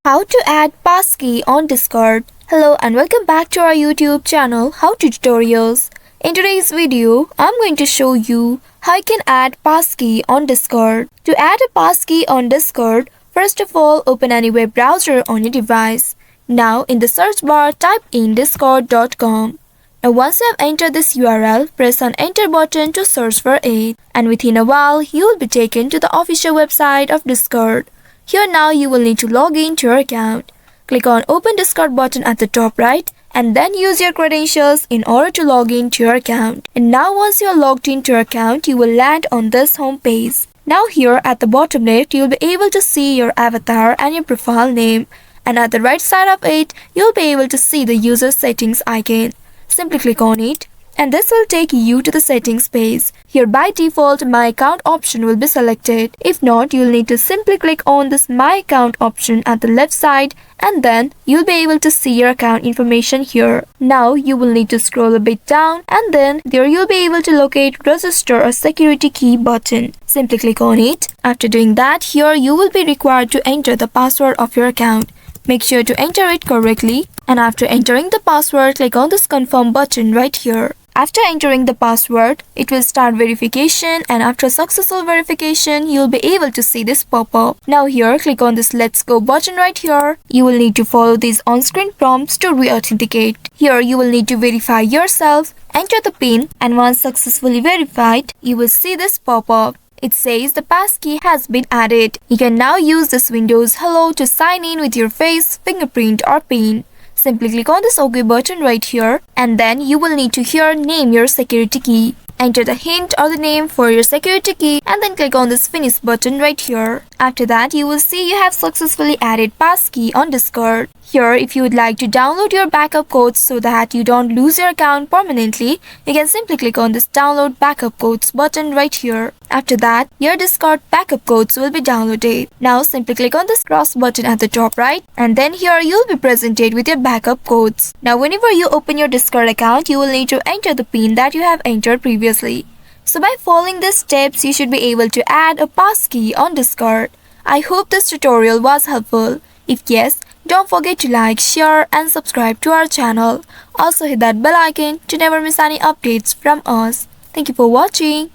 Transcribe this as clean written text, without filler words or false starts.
How to add Passkey on Discord. Hello and welcome back to our YouTube channel How to Tutorials. In today's video, I'm going to show you how you can add Passkey on Discord. To add a Passkey on Discord, first of all open any web browser on your device. Now in the search bar type in discord.com. Now once you have entered this URL, press on enter button to search for it. And within a while, you will be taken to the official website of Discord. Here now you will need to log in to your account. Click on Open Discord button at the top right and then use your credentials in order to log in to your account. And now once you are logged into your account, you will land on this home page. Now here at the bottom left, you will be able to see your avatar and your profile name. And at the right side of it, you will be able to see the user settings icon. Simply click on it. And this will take you to the settings page. Here by default, My Account option will be selected. If not, you'll need to simply click on this My Account option at the left side and then you'll be able to see your account information here. Now you will need to scroll a bit down and then there you'll be able to locate Register a Security Key button. Simply click on it. After doing that, here you will be required to enter the password of your account. Make sure to enter it correctly. And after entering the password, click on this confirm button right here. After entering the password, it will start verification and after successful verification, you'll be able to see this pop-up. Now here, click on this Let's Go button right here. You will need to follow these on-screen prompts to re-authenticate. Here, you will need to verify yourself, enter the PIN, and once successfully verified, you will see this pop-up. It says the passkey has been added. You can now use this Windows Hello to sign in with your face, fingerprint, or PIN. Simply click on this OK button right here and then you will need to here name your security key. Enter the hint or the name for your security key and then click on this finish button right here. After that, you will see you have successfully added Passkey on Discord. Here, if you would like to download your backup codes so that you don't lose your account permanently, you can simply click on this download backup codes button right here. After that, your Discord backup codes will be downloaded. Now simply click on this cross button at the top right and then here you'll be presented with your backup codes. Now whenever you open your Discord account, you will need to enter the PIN that you have entered previously. So by following these steps, you should be able to add a passkey on Discord. I hope this tutorial was helpful. If yes, don't forget to like, share and subscribe to our channel. Also hit that bell icon to never miss any updates from us. Thank you for watching.